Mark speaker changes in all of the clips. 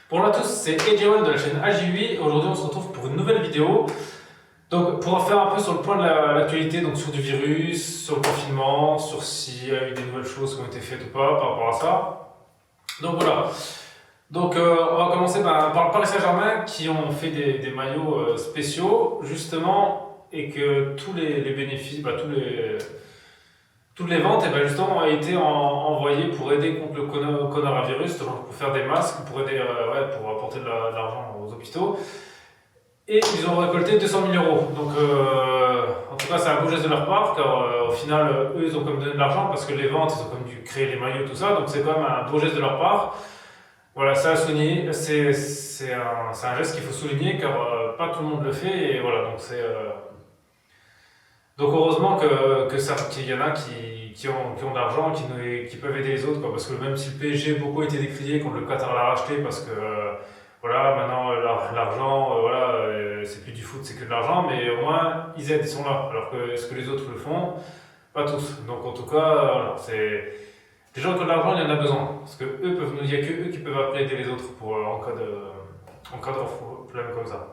Speaker 1: Bonjour à tous, c'est AJ1 de la chaîne AJ8. Aujourd'hui, on se retrouve pour une nouvelle vidéo. Donc, pour en faire un peu sur le point de l'actualité, donc sur du virus, sur le confinement, sur s'il y a eu des nouvelles choses qui ont été faites ou pas par rapport à ça. Donc voilà. Donc, on va commencer par le Paris Saint-Germain qui ont fait des maillots spéciaux, justement, et que tous les bénéfices, toutes les ventes justement, ont été envoyées pour aider contre le coronavirus, donc pour faire des masques, pour aider, pour apporter de l'argent aux hôpitaux. Et ils ont récolté 200 000 euros. Donc, en tout cas, c'est un beau geste de leur part, car au final, eux, ils ont comme donné de l'argent parce que les ventes, ils ont comme dû créer les maillots, tout ça. Donc, c'est quand même un beau geste de leur part. Voilà, ça à souligner. C'est un geste qu'il faut souligner, car pas tout le monde le fait. Et voilà, donc heureusement qu'il y en a qui ont de l'argent, qui peuvent aider les autres, quoi, parce que même si le PSG beaucoup a été décrié quand le Qatar l'a racheté, parce que voilà, maintenant l'argent, c'est plus du foot, c'est que de l'argent, mais au moins ils aident, ils sont là, alors que est-ce que les autres le font? Pas tous. Donc en tout cas, voilà, c'est les gens qui ont de l'argent, il y en a besoin, parce que il y a que eux qui peuvent appeler aider les autres pour en cas de problème comme ça.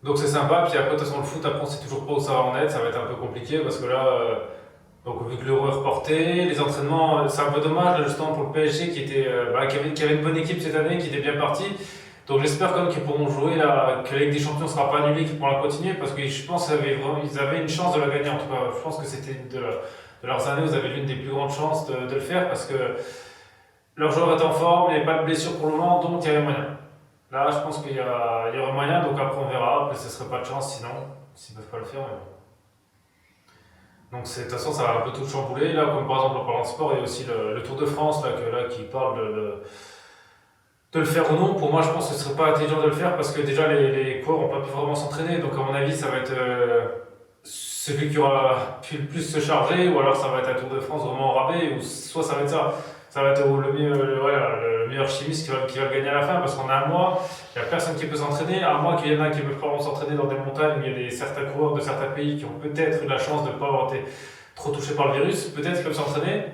Speaker 1: Donc c'est sympa, puis après de toute façon le foot, après on sait toujours pas où ça va en être, ça va être un peu compliqué parce que là, donc vu que l'Euro est reporté, les entraînements, c'est un peu dommage là, justement pour le PSG qui avait une bonne équipe cette année, qui était bien parti. Donc j'espère quand même qu'ils pourront jouer là, que la Ligue des Champions ne sera pas annulée, qu'ils pourront la continuer parce que je pense qu'ils avaient une chance de la gagner en tout cas. Je pense que c'était de leurs années, vous avez l'une des plus grandes chances de le faire parce que leur joueur est en forme, il n'y avait pas de blessure pour le moment, donc il y avait moyen. Là, je pense qu'il y aurait moyen, donc après on verra. Après, ce serait pas de chance sinon, s'ils peuvent pas le faire. Mais bon. Donc, de toute façon, ça va un peu tout chambouler. Là, comme par exemple, en parlant de sport, il y a aussi le Tour de France qui parle de le faire ou non. Pour moi, je pense que ce serait pas intelligent de le faire parce que déjà, les coureurs n'ont pas pu vraiment s'entraîner. Donc, à mon avis, ça va être celui qui aura pu le plus se charger, ou alors ça va être un Tour de France vraiment au rabais, ou soit ça va être ça. Ça va être le meilleur chimiste qui va le gagner à la fin, parce qu'en un mois, il n'y a personne qui peut s'entraîner, à moins qu'il y en a qui peuvent pas s'entraîner dans des montagnes où il y a certains coureurs de certains pays qui ont peut-être eu la chance de ne pas avoir été trop touchés par le virus, peut-être qu'ils peuvent s'entraîner.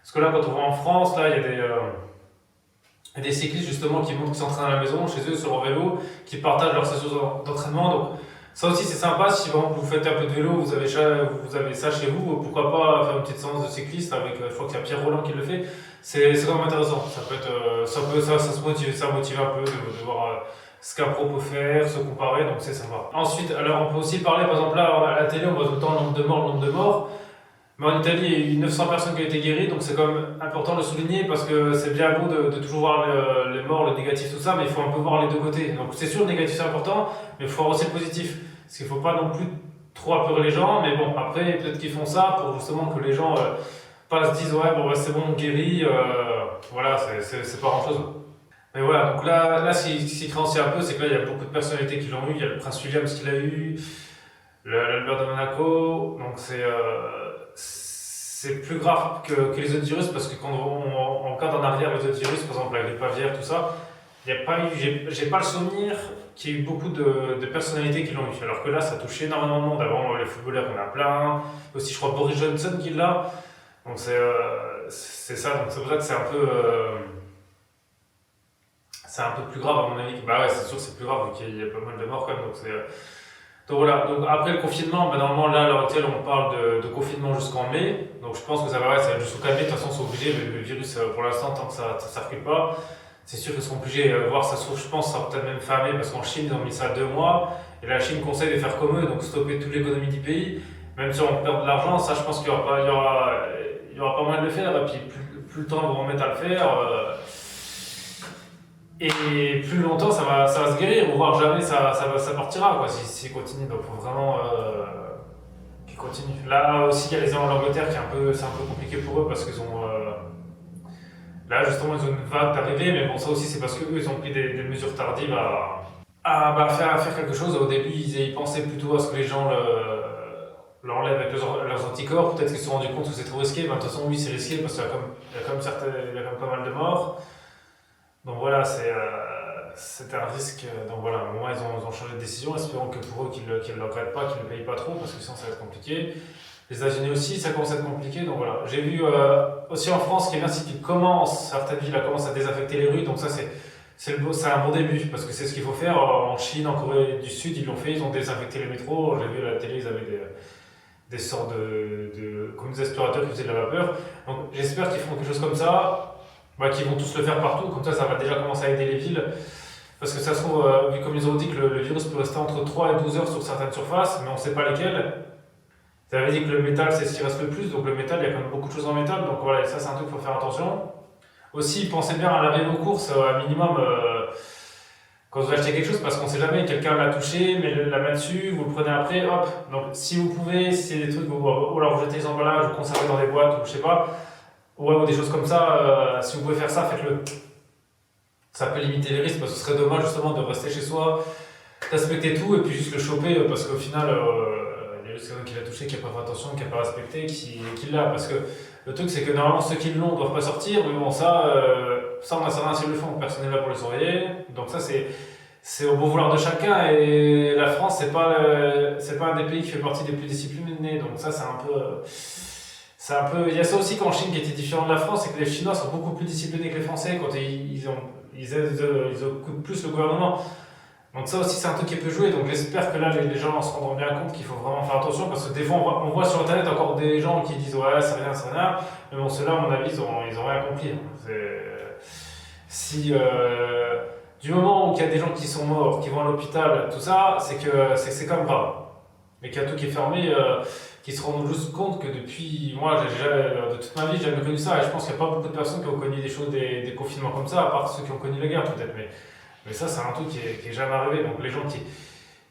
Speaker 1: Parce que là, quand on va en France, là, il y a des cyclistes justement qui montrent qu'ils s'entraînent à la maison, chez eux, sur leur vélo, qui partagent leurs sessions d'entraînement. Donc, ça aussi, c'est sympa. Si par exemple vous faites un peu de vélo, vous avez ça chez vous, pourquoi pas faire une petite séance de cycliste avec, je crois qu'il y a Pierre Roland qui le fait. C'est quand même intéressant. Ça peut être, ça motive un peu de voir ce qu'un pro peut faire, se comparer, donc c'est sympa. Ensuite, alors on peut aussi parler, par exemple là, à la télé, on voit tout le temps le nombre de morts. Mais en Italie, il y a eu 900 personnes qui ont été guéries, donc c'est quand même important de le souligner parce que c'est bien beau de toujours voir les morts, le négatif, tout ça, mais il faut un peu voir les deux côtés. Donc c'est sûr, le négatif c'est important, mais il faut voir aussi le positif. Parce qu'il ne faut pas non plus trop apeurer les gens, mais bon, après, peut-être qu'ils font ça pour justement que les gens pas se disent ouais, bon, c'est bon, on guérit, voilà, c'est pas grand chose. Mais voilà, donc là ce qui créancie un peu, c'est que là, il y a beaucoup de personnalités qui l'ont eu. Il y a le prince William qui l'a eu, l'Albert de Monaco, donc c'est plus grave que les autres virus parce que quand on regarde en arrière les autres virus, par exemple la grippe aviaire, tout ça, il n'y a pas eu, j'ai pas le souvenir qu'il y ait eu beaucoup de personnalités qui l'ont eu. Alors que là, ça touche énormément de monde. Avant, les footballeurs, on a plein. Aussi, je crois, Boris Johnson qui l'a. Donc c'est ça. Donc c'est pour ça que c'est un peu plus grave à mon avis. Bah ouais, c'est sûr que c'est plus grave vu qu'il y a pas mal de morts quand même. Donc voilà, donc après le confinement, normalement là à l'heure actuelle on parle de confinement jusqu'en mai, donc je pense que ça va jusqu'au 4 mai, de toute façon c'est obligé, le virus pour l'instant tant que ça recule pas, c'est sûr qu'ils seront obligés, voir ça se trouve je pense ça sera peut-être même fin mai parce qu'en Chine ils ont mis ça à 2 mois, et la Chine conseille de faire comme eux, donc stopper toute l'économie du pays, même si on perd de l'argent, ça je pense qu'il y aura pas moyen de le faire, et puis plus le temps ils vont remettre à le faire, et plus longtemps ça va se guérir, ou voire jamais ça partira quoi, si continue. Donc il faut vraiment qu'il continue. Là aussi il y a les gens en Angleterre c'est un peu compliqué pour eux parce qu'ils ont là justement ils ont une vague d'arrivée, mais bon ça aussi c'est parce qu'eux ils ont pris des mesures tardives à faire quelque chose. Au début ils pensaient plutôt à ce que les gens l'enlèvent avec leurs anticorps, peut-être qu'ils se sont rendus compte que c'est trop risqué, mais de toute façon oui c'est risqué parce qu'il y a quand même pas mal de morts. Donc voilà, c'était un risque. Donc voilà, à un moment, ils ont changé de décision, espérons que pour eux, qu'ils ne le regrettent pas, qu'ils ne le payent pas trop, parce que sinon, ça va être compliqué. Les États-Unis aussi, ça commence à être compliqué. Donc voilà. J'ai vu aussi en France, qui est bien, c'est qu'ils commencent, certaines villes commencent à désaffecter les rues. Donc ça, c'est un bon début, parce que c'est ce qu'il faut faire. En Chine, en Corée du Sud, ils l'ont fait, ils ont désinfecté les métros. J'ai vu à la télé, ils avaient des sortes comme des aspirateurs qui faisaient de la vapeur. Donc j'espère qu'ils font quelque chose comme ça, bah, qu'ils vont tous le faire partout. Comme ça va déjà commencer à aider les villes. Parce que ça se trouve, vu comme ils ont dit que le virus peut rester entre 3 et 12 heures sur certaines surfaces, mais on ne sait pas lesquelles. Ça veut dire que le métal, c'est ce qui reste le plus. Donc le métal, il y a quand même beaucoup de choses en métal. Donc voilà, ça c'est un truc qu'il faut faire attention. Aussi, pensez bien à laver vos courses, à minimum, quand vous achetez quelque chose, parce qu'on ne sait jamais, quelqu'un l'a touché, mais la met dessus, vous le prenez après, hop. Donc si vous pouvez, si c'est des trucs, ou alors vous jetez les emballages, vous conservez dans des boîtes, ou je sais pas, ouais, ou des choses comme ça, si vous pouvez faire ça, faites-le. Ça peut limiter les risques, parce que ce serait dommage justement de rester chez soi, respecter tout, et puis juste le choper, parce qu'au final, il y a juste quelqu'un qui l'a touché, qui n'a pas fait attention, qui n'a pas respecté, qui l'a. Parce que le truc, c'est que normalement, ceux qui l'ont ne doivent pas sortir, mais bon, ça on a certains s'ils le font, personne n'est là pour le surveiller. Donc ça, c'est au bon vouloir de chacun, et la France, c'est pas un des pays qui fait partie des plus disciplinés, donc ça, c'est un peu. Il y a ça aussi qu'en Chine qui était différent de la France, c'est que les Chinois sont beaucoup plus disciplinés que les Français quand ils écoutent plus le gouvernement. Donc ça aussi c'est un truc qui peut jouer, donc j'espère que là les gens se rendront bien compte qu'il faut vraiment faire attention, parce que des fois on voit sur internet encore des gens qui disent ouais c'est rien, mais bon ceux-là à mon avis ils ont rien compris. Si du moment où il y a des gens qui sont morts, qui vont à l'hôpital, tout ça, c'est comme grave. Mais qu'il y a tout qui est fermé, qui se rendent juste compte que depuis, moi de toute ma vie j'ai jamais connu ça, et je pense qu'il n'y a pas beaucoup de personnes qui ont connu des choses, des confinements comme ça, à part ceux qui ont connu la guerre peut-être, mais ça, c'est un truc qui est jamais arrivé. Donc les gens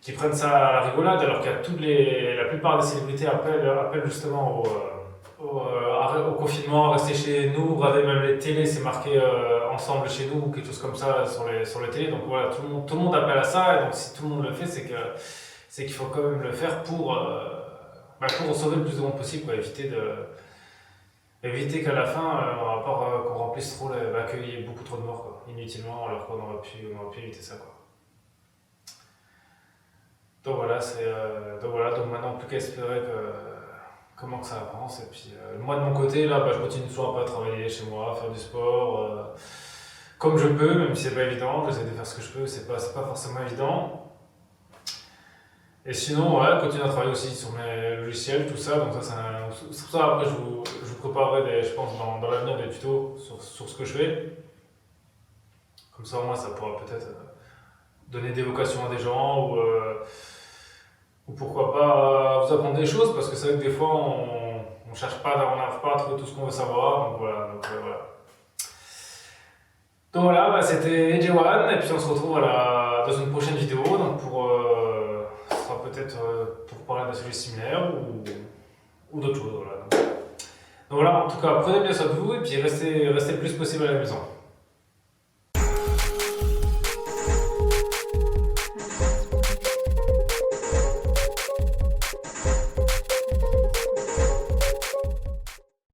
Speaker 1: qui prennent ça à la rigolade, alors qu'il y a la plupart des célébrités appellent justement au confinement, à rester chez nous, regarder même les télés, c'est marqué ensemble chez nous, ou quelque chose comme ça sur les télés. Donc voilà, tout le monde appelle à ça, et donc si tout le monde le fait, c'est qu'il faut quand même le faire pour sauver le plus de monde possible, quoi, éviter qu'à la fin, qu'on remplisse trop, qu'il y ait beaucoup trop de morts, quoi, inutilement, alors qu'on aurait pu éviter ça, quoi. Donc voilà, donc maintenant plus qu'à espérer comment que ça avance. Et puis moi de mon côté, là, je continue toujours un peu à travailler chez moi, à faire du sport, comme je peux, même si c'est pas évident. J'essaie de faire ce que je peux, c'est pas forcément évident. Et sinon, ouais, continuer à travailler aussi sur mes logiciels, tout ça. Donc ça, c'est pour ça, après, je vous préparerai, je pense, dans l'avenir des tutos sur ce que je fais. Comme ça, au moins, ça pourra peut-être donner des vocations à des gens, ou pourquoi pas vous apprendre des choses, parce que c'est vrai que des fois, on cherche pas, on n'arrive pas à trouver tout ce qu'on veut savoir. Donc voilà. Donc voilà, c'était J1, et puis on se retrouve dans une prochaine vidéo. Donc ce sera peut-être pour parler d'un sujet similaire ou d'autres choses. Voilà. Donc voilà, en tout cas, prenez bien soin de vous, et puis restez le plus possible à la maison.